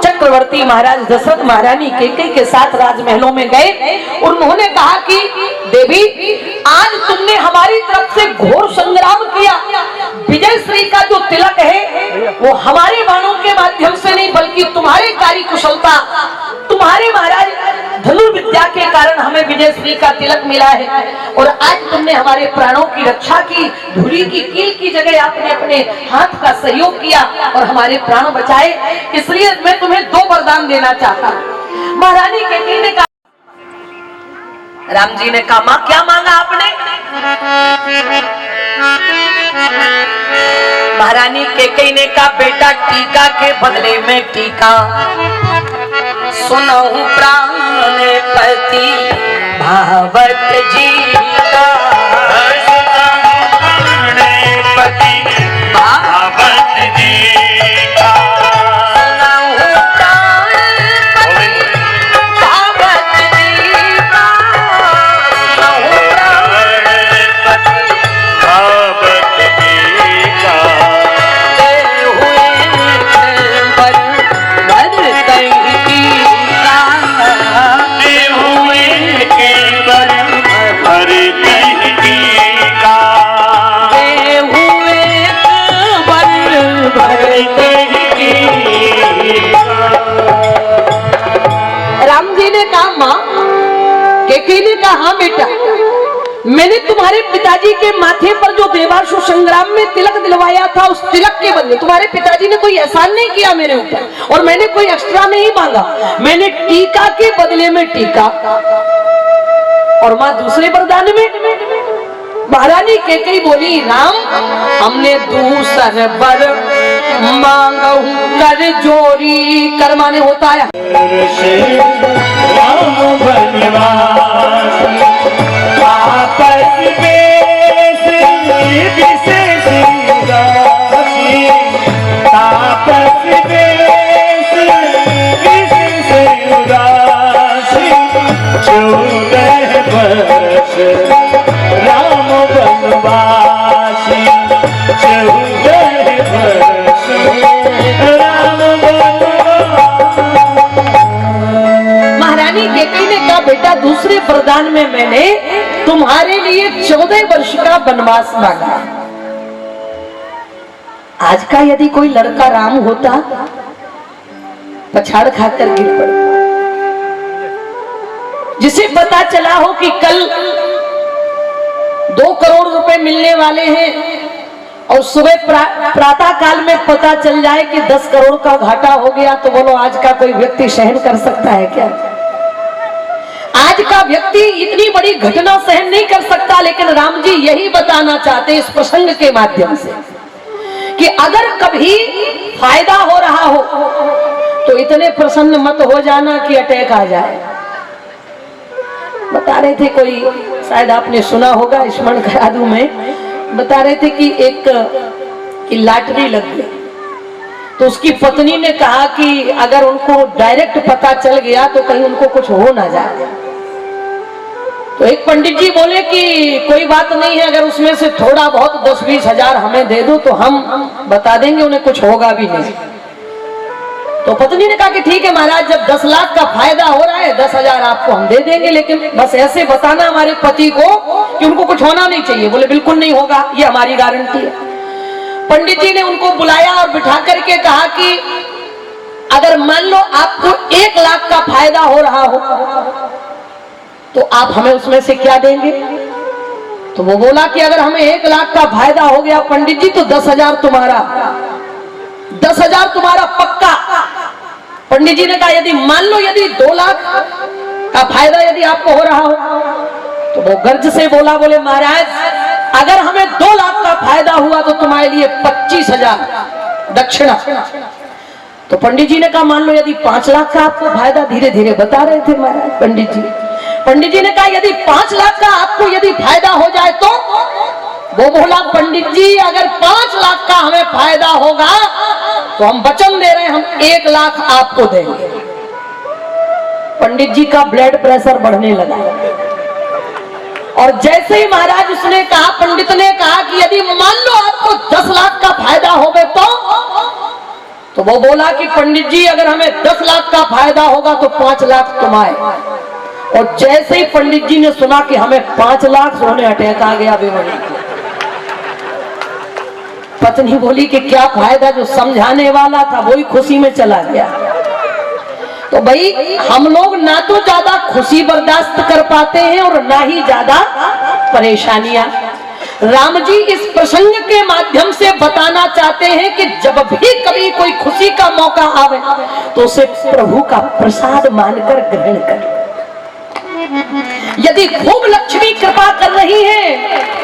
चक्रवर्ती महाराज दशरथ महारानी कैकेयी के साथ राजमहलों में गए और उन्होंने कहा कि देवी, आज तुमने हमारी तरफ से घोर संग्राम किया, विजयश्री का जो तिलक है वो हमारे बाणों के माध्यम से नहीं बल्कि तुम्हारे कार्य कुशलता, तुम्हारे महाराज धनुर्विद्या के कारण हमें विजयश्री का तिलक मिला है। और आज तुमने हमारे प्राणों की रक्षा की, धुरी की कील की जगह आपने अपने हाथ का सहयोग किया और हमारे प्राण बचाए, इसलिए मैं तुम्हें 2 वरदान देना चाहता हूँ। महारानी कैकेयी ने कहा, राम जी ने कहा, मां क्या मांगा आपने? महारानी कैकेयी ने कहा, बेटा टीका के बदले में टीका, सुनहु प्राणपति भावत जी का, प्राणपति भावत जी का, सुनहु प्राणपति भावत जी का, सुनहु प्राणपति भावत जी का, दे हुए बर कहीं टीका, दे हुए केवल हर कहीं का, दे हुए बर राम जी ने कहा, मां, कैकेयी ने कहा, हाँ बेटा, मैंने तुम्हारे पिताजी के माथे पर जो देवासुर संग्राम में तिलक दिलवाया था, उस तिलक के बदले तुम्हारे पिताजी ने कोई एहसान नहीं किया मेरे ऊपर और मैंने कोई एक्स्ट्रा नहीं मांगा, मैंने टीका के बदले में टीका। और मां दूसरे वरदान में महारानी कैकेयी बोली, राम, हमने दूसर वर मांगहु कर जोरी, कर माने होता है राम बनवास, आपस में विशेष उदासी, आपस में विशेष उदासी, 14 वर्ष राम बनवासी, 14 वर्ष राम बनवासी। महारानी कैकेयी ने कहा, बेटा दूसरे वरदान में मैंने तुम्हारे लिए 14 वर्ष का वनवास मांगा। आज का यदि कोई लड़का राम होता, पछाड़ खाकर गिर पड़ता, जिसे पता चला हो कि कल 2 करोड़ रुपए मिलने वाले हैं और सुबह प्रातः काल में पता चल जाए कि 10 करोड़ का घाटा हो गया, तो बोलो आज का कोई व्यक्ति सहन कर सकता है क्या? आज का व्यक्ति इतनी बड़ी घटना सहन नहीं कर सकता। लेकिन राम जी यही बताना चाहते इस प्रसंग के माध्यम से कि अगर कभी फायदा हो रहा हो तो इतने प्रसन्न मत हो जाना कि अटैक आ जाए। बता रहे थे, कोई शायद आपने सुना होगा, स्मरण करा दूं मैं, बता रहे थे कि एक की लॉटरी लग गई, तो उसकी पत्नी ने कहा कि अगर उनको डायरेक्ट पता चल गया तो कहीं उनको कुछ हो ना जाए। तो एक पंडित जी बोले कि कोई बात नहीं है, अगर उसमें से थोड़ा बहुत 10-20 हजार हमें दे दो तो हम बता देंगे, उन्हें कुछ होगा भी नहीं। तो पत्नी ने कहा कि ठीक है महाराज, जब 10 लाख का फायदा हो रहा है 10 हजार आपको हम दे देंगे, लेकिन बस ऐसे बताना हमारे पति को कि उनको कुछ होना नहीं चाहिए। बोले बिल्कुल नहीं होगा, ये हमारी गारंटी है। पंडित जी ने उनको बुलाया और बिठा करके कहा कि अगर मान लो आपको 1 लाख का फायदा हो रहा हो तो आप हमें उसमें से क्या देंगे? तो वो बोला कि अगर हमें 1 लाख का फायदा हो गया पंडित जी तो 10 हजार तुम्हारा, 10 हजार तुम्हारा पक्का। पंडित जी ने कहा यदि मान लो यदि 2 लाख का फायदा यदि आपको हो रहा हो, तो वो गर्ज से बोला, बोले महाराज अगर हमें 2 लाख का फायदा हुआ तो तुम्हारे लिए 25 हजार दक्षिणा। तो पंडित जी ने कहा मान लो यदि 5 लाख का आपको फायदा, धीरे धीरे बता रहे थे महाराज पंडित जी। पंडित जी ने कहा यदि 5 लाख का आपको यदि फायदा हो जाए तो? वो बोला पंडित जी अगर 5 लाख का हमें फायदा होगा तो हम वचन दे रहे हैं हम 1 लाख आपको देंगे। पंडित जी का ब्लड प्रेशर बढ़ने लगा और जैसे ही महाराज उसने कहा, पंडित ने कहा कि यदि मान लो आपको 10 लाख का फायदा हो गए तो वो बोला कि पंडित जी अगर हमें 10 लाख का फायदा होगा तो 5 लाख तुम्हारे। और जैसे ही पंडित जी ने सुना कि हमें 5 लाख, सोने अटैक आ गया बेवड़ी। पत्नी बोली कि क्या फायदा, जो समझाने वाला था वही खुशी में चला गया। तो भाई हम लोग ना तो ज्यादा खुशी बर्दाश्त कर पाते हैं और ना ही ज्यादा परेशानियां। राम जी इस प्रसंग के माध्यम से बताना चाहते हैं कि जब भी कभी कोई खुशी का मौका आवे तो उसे प्रभु का प्रसाद मानकर ग्रहण कर। यदि खूब लक्ष्मी कृपा कर रही है,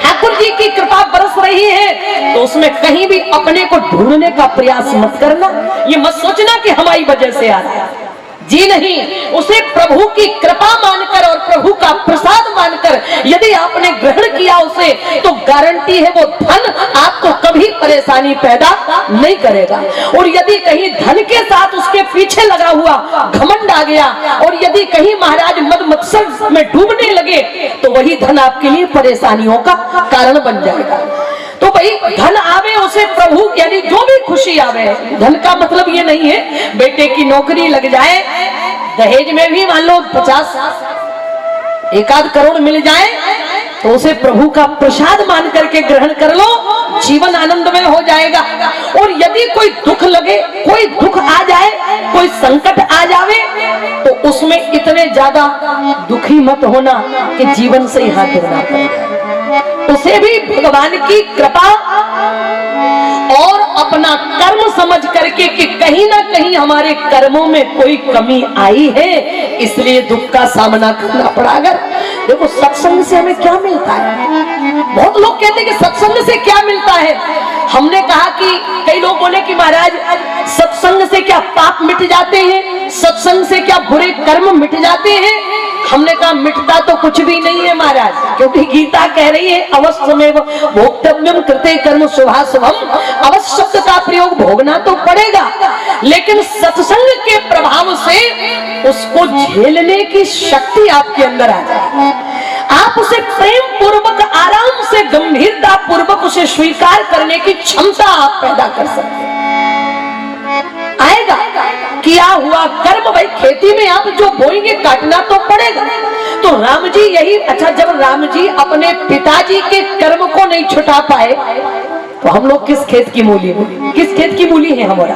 ठाकुर जी की कृपा बरस रही है, तो उसमें कहीं भी अपने को ढूंढने का प्रयास मत करना। ये मत सोचना कि हमारी वजह से आ रहा है, जी नहीं, उसे प्रभु की कृपा मानकर और प्रभु का प्रसाद मानकर यदि आपने ग्रहण किया उसे, तो गारंटी है वो धन आपको कभी परेशानी पैदा नहीं करेगा। और यदि कहीं धन के साथ उसके पीछे लगा हुआ घमंड आ गया और यदि कहीं महाराज मद मत्सर में डूबने लगे तो वही धन आपके लिए परेशानियों का कारण बन जाएगा। तो भाई धन आवे उसे प्रभु, यानी जो भी खुशी आवे, धन का मतलब ये नहीं है बेटे की नौकरी लग जाए, दहेज में भी मान लो 50-1 करोड़ मिल जाए तो उसे प्रभु का प्रसाद मान करके ग्रहण कर लो, जीवन आनंदमय हो जाएगा। और यदि कोई दुख लगे, कोई दुख आ जाए, कोई संकट आ जावे तो उसमें इतने ज्यादा दुखी मत होना कि जीवन से ही हाथ धोना पड़े। उसे भी भगवान की कृपा और अपना कर्म समझ करके कि कहीं ना कहीं हमारे कर्मों में कोई कमी आई है, इसलिए दुख का सामना करना पड़ा। अगर देखो सत्संग से हमें क्या मिलता है, बहुत लोग कहते हैं कि सत्संग से क्या मिलता है। हमने कहा कि कई लोग बोले कि महाराज सत्संग से क्या पाप मिट जाते हैं, सत्संग से क्या बुरे कर्म मिट जाते हैं। हमने कहा मिटता तो कुछ भी नहीं है महाराज, क्योंकि गीता कह रही है अवश्यमेव भोक्तव्यम कृते कर्म शुभाशुभम। अवश्य शब्द का प्रयोग भोगना तो पड़ेगा, लेकिन सत्संग के प्रभाव से उसको झेलने की शक्ति आपके अंदर आ जाए। आप उसे प्रेम पूर्वक, आराम से, गंभीरता पूर्वक उसे स्वीकार करने की क्षमता आप पैदा कर सकते हैं। आएगा किया हुआ कर्म, भाई खेती में आप जो बोएंगे काटना तो पड़ेगा। तो राम जी यही, अच्छा जब राम जी अपने पिताजी के कर्म को नहीं छुटा पाए तो हम लोग किस खेत की मूली, किस खेत की मूली है हमारा।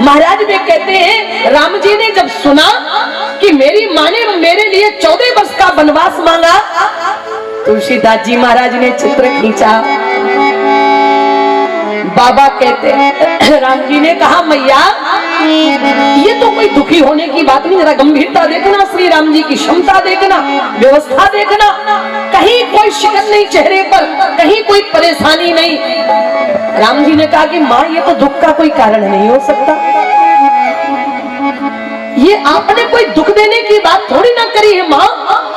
महाराज वे कहते हैं राम जी ने जब सुना कि मेरी माँ ने मेरे लिए 14 वर्ष का वनवास मांगा तुलसीदास जी महाराज ने चित्र खींचा। बाबा कहते हैं, राम जी ने कहा मैया ये तो कोई दुखी होने की बात नहीं, जरा गंभीरता देखना, श्री राम जी की क्षमता देखना, व्यवस्था देखना, कहीं कोई शिकन नहीं चेहरे पर, कहीं कोई परेशानी नहीं। राम जी ने कहा कि माँ ये तो दुख का कोई कारण नहीं हो सकता, ये आपने कोई दुख देने की बात थोड़ी ना करी है माँ,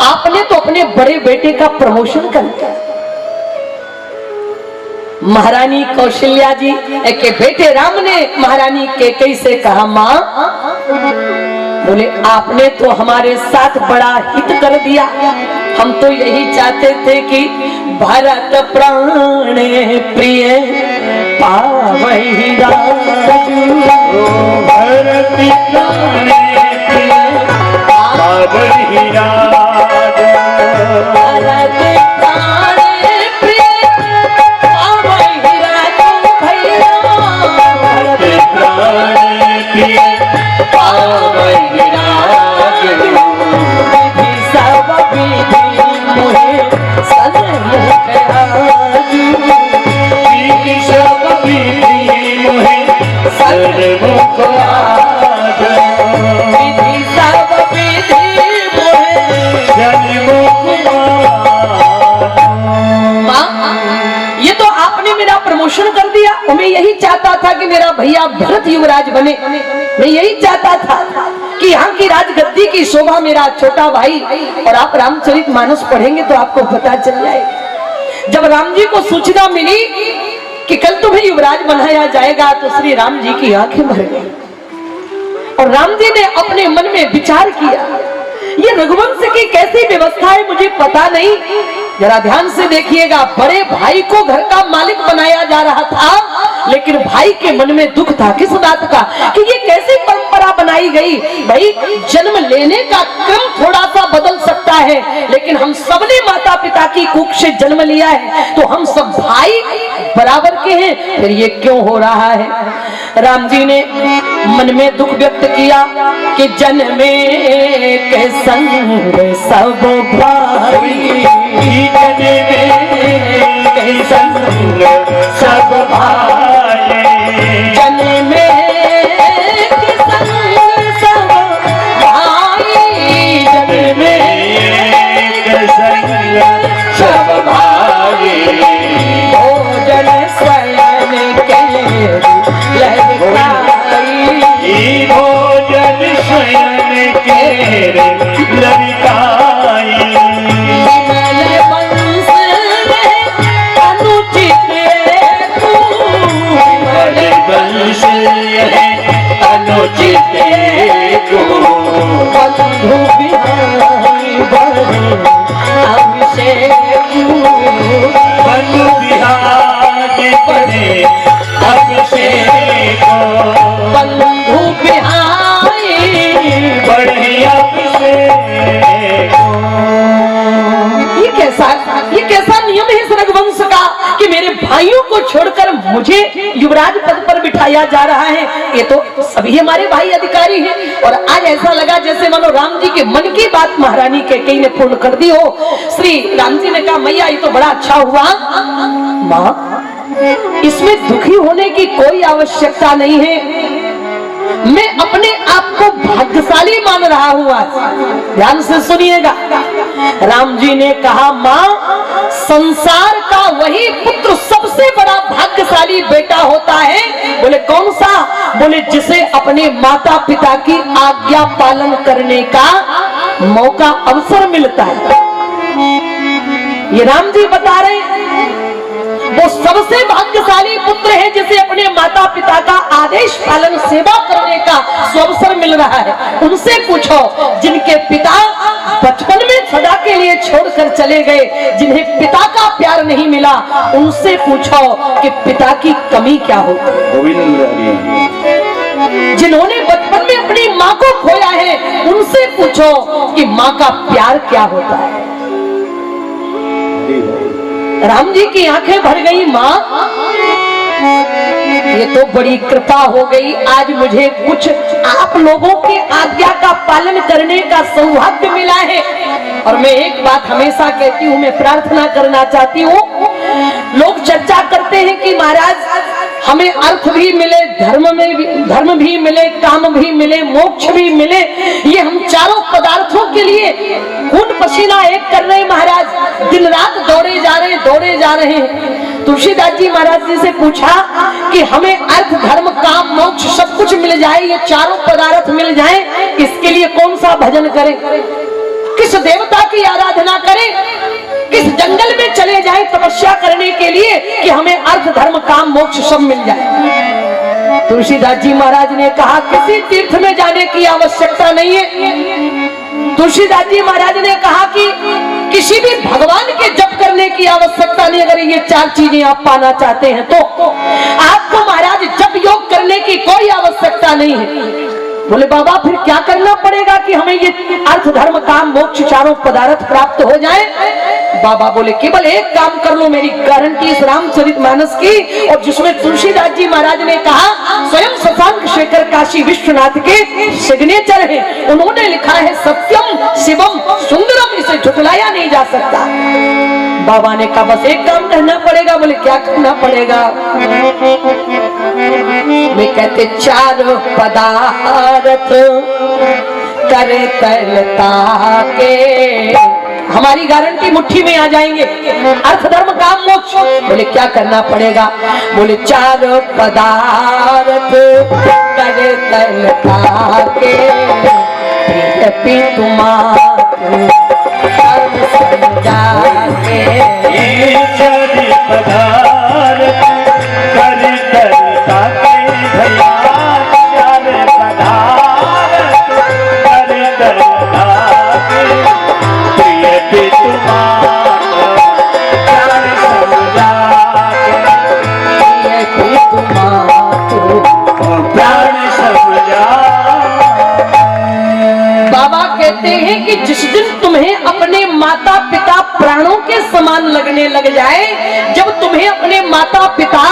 आपने तो अपने बड़े बेटे का प्रमोशन कर दिया। महारानी कौशल्या जी के बेटे राम ने महारानी कैकेयी से कहा माँ, बोले आपने तो हमारे साथ बड़ा हित कर दिया, हम तो यही चाहते थे कि भरत प्राण प्रिय पावहि राजू, भरत प्राण प्रिय पावहि राजू, भरत प्राण प्रिय पावहि राजू भैया, भरत प्राण प्रिय पावहि राजू, विधि सब विधि मोहे सन्मुख आजू, विधि सब विधि मोहे सन्मुख आजू, विधि सब विधि मोहे सन्मुख आजू। माँ, ये तो आपने मेरा प्रमोशन कर दिया, और मैं यही चाहता था कि मेरा भैया भरत युवराज बने, मैं यही चाहता था कि यहाँ की राजगद्दी की शोभा मेरा छोटा भाई, और आप रामचरितमानस पढ़ेंगे तो आपको पता चल जाएगा। जब राम जी को सूचना मिली कि कल तुम्हें युवराज बनाया जाएगा तो श्री राम जी की आंखें भर गई, और राम जी ने अपने मन में विचार किया ये रघुवंश की कैसी व्यवस्था है मुझे पता नहीं। जरा ध्यान से देखिएगा, बड़े भाई को घर का मालिक बनाया जा रहा था, लेकिन भाई के मन में दुख था किस बात का कि ये कैसी परंपरा बनाई गई। भाई जन्म लेने का क्रम थोड़ा सा बदल सकता है, लेकिन हम सबने माता पिता की कुख से जन्म लिया है, तो हम सब भाई बराबर के हैं, फिर ये क्यों हो रहा है। राम जी ने मन में दुख व्यक्त किया कि जन्मे के संग सब भाई, जन्मे के संग सब भाई, जन्मे के संग सब भाई, जन्मे के संग सब भाई, भोजन स्वयं के लहराई, भोजन स्वयं के लड़काई, विमल वंश में अनुचित तू, विमल वंश है अनुचित को, बंधु बिहारी बड़े अभिषेक, बंधु बिहारी बड़े अभिषेक, बंधु बिहारी बड़े अभिषेक। ये कैसा नियम है इस रघुवंश का कि मेरे भाइयों को छोड़कर मुझे युवराज पद पर बिठाया जा रहा है। ये तो सभी हमारे भाई अधिकारी हैं, और आज ऐसा लगा जैसे मानो राम जी के मन की बात महारानी कैकेयी ने पूर्ण कर दी हो। श्री राम जी ने कहा मैया ये तो बड़ा अच्छा हुआ, माँ इसमें दुखी होने की कोई आवश्यकता नहीं है, मैं अपने आप को भाग्यशाली मान रहा हूं आज। ध्यान से सुनिएगा, राम जी ने कहा मां संसार का वही पुत्र सबसे बड़ा भाग्यशाली बेटा होता है। बोले कौन सा? बोले जिसे अपने माता पिता की आज्ञा पालन करने का मौका अवसर मिलता है। ये राम जी बता रहे हैं वो सबसे भाग्यशाली पुत्र है जिसे अपने माता पिता का आदेश पालन सेवा करने का अवसर मिल रहा है। उनसे पूछो जिनके पिता बचपन में सदा के लिए छोड़कर चले गए, जिन्हें पिता का प्यार नहीं मिला, उनसे पूछो कि पिता की कमी क्या होती है। जिन्होंने बचपन में अपनी माँ को खोया है उनसे पूछो कि माँ का प्यार क्या होता है। राम जी की आंखें भर गई। माँ ये तो बड़ी कृपा हो गई, आज मुझे कुछ आप लोगों की आज्ञा का पालन करने का सौभाग्य मिला है। और मैं एक बात हमेशा कहती हूँ, मैं प्रार्थना करना चाहती हूँ, लोग चर्चा करते हैं कि महाराज हमें अर्थ भी मिले, धर्म भी मिले, काम भी मिले, मोक्ष भी मिले, ये हम चारों पदार्थों के लिए खून पसीना एक कर रहे हैं महाराज, दिन रात दौड़े जा रहे हैं। तुलसीदास जी महाराज जी से पूछा कि हमें अर्थ, धर्म, काम, मोक्ष सब कुछ मिल जाए, ये चारों पदार्थ मिल जाए, इसके लिए कौन सा भजन करें, किस देवता की आराधना करें, किस जंगल में चले जाएं तपस्या करने के लिए कि हमें अर्थ, धर्म, काम, मोक्ष सब मिल जाए। तुलसीदास जी महाराज ने कहा किसी तीर्थ में जाने की आवश्यकता नहीं है। तुलसीदास जी महाराज ने कहा कि किसी भी भगवान के जप करने की आवश्यकता नहीं, अगर ये चार चीजें आप पाना चाहते हैं तो आपको महाराज जप योग करने की कोई आवश्यकता नहीं है। बोले बाबा फिर क्या करना पड़ेगा कि हमें ये अर्थ, धर्म, काम, मोक्ष चारों पदार्थ प्राप्त हो जाए? बाबा बोले केवल एक काम कर लो, मेरी गारंटी इस रामचरितमानस की, और जिसमें तुलसीदास जी महाराज ने कहा स्वयं शशांक शेखर काशी विश्वनाथ के सिग्नेचर है, उन्होंने लिखा है सत्यम शिवम सुंदरम, इसे झुटलाया नहीं जा सकता। बाबा ने कहा बस एक काम करना पड़ेगा। बोले क्या करना पड़ेगा? वे कहते चार पदार्थ करे तलता के, हमारी गारंटी मुट्ठी में आ जाएंगे, अर्थ, धर्म, काम, मोक्ष। बोले क्या करना पड़ेगा? बोले चार पदार्थ करे तलता के, कि जिस दिन तुम्हें अपने माता पिता प्राणों के समान लगने लग जाए, जब तुम्हें अपने माता पिता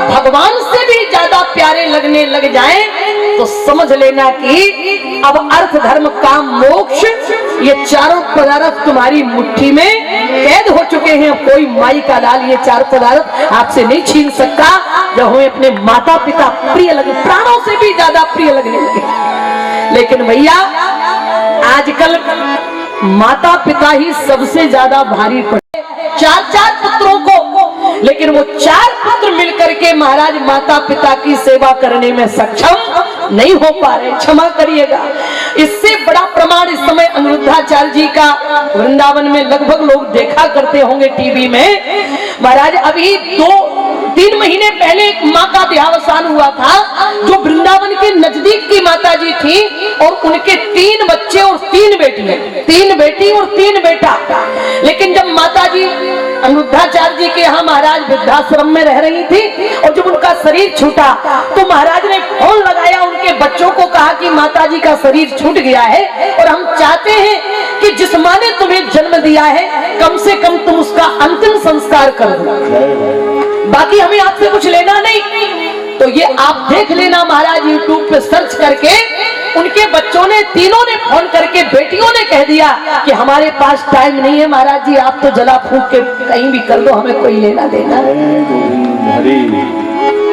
भगवान से भी ज्यादा प्यारे लगने लग जाए, तो समझ लेना कि अब अर्थ, धर्म, काम, मोक्ष ये चारों पदार्थ तुम्हारी मुट्ठी में कैद हो चुके हैं। कोई माई का लाल ये चार पदार्थ आपसे नहीं छीन सकता। जब हमें अपने माता पिता प्रिय लगे, प्राणों से भी ज्यादा प्रिय लगने लगे। लेकिन भैया आजकल माता पिता ही सबसे ज्यादा भारी पड़े, चार पुत्रों को, लेकिन वो चार पुत्र मिलकर के महाराज माता पिता की सेवा करने में सक्षम नहीं हो पा रहे। क्षमा करिएगा, इससे बड़ा प्रमाण इस समय अनिरुद्धाचार्य जी का वृंदावन में लगभग लोग देखा करते होंगे टीवी में। महाराज अभी 2-3 महीने पहले एक माँ का देहावसान हुआ था, जो वृंदावन के नजदीक की माता जी थी, और उनके 3 बच्चे और 3 बेटियां, 3 बेटी और 3 बेटा। लेकिन जब माता जी अनिरुद्धाचार्य जी के यहाँ महाराज वृद्धाश्रम में रह रही थी, और जब उनका शरीर छूटा तो महाराज ने फोन लगाया, उनके बच्चों को कहा कि माता जी का शरीर छूट गया है, और हम चाहते हैं कि जिस माँ ने तुम्हें जन्म दिया है कम से कम तुम उसका अंतिम संस्कार कर दो, बाकी हमें आपसे कुछ लेना नहीं। तो ये आप देख लेना महाराज, यूट्यूब पे सर्च करके उनके बच्चों ने, तीनों ने फोन करके, बेटियों ने कह दिया कि हमारे पास टाइम नहीं है महाराज जी, आप तो जला फूक के कहीं भी कर दो, हमें कोई लेना देना।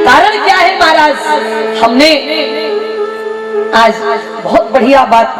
कारण क्या है महाराज? हमने आज बहुत बढ़िया बात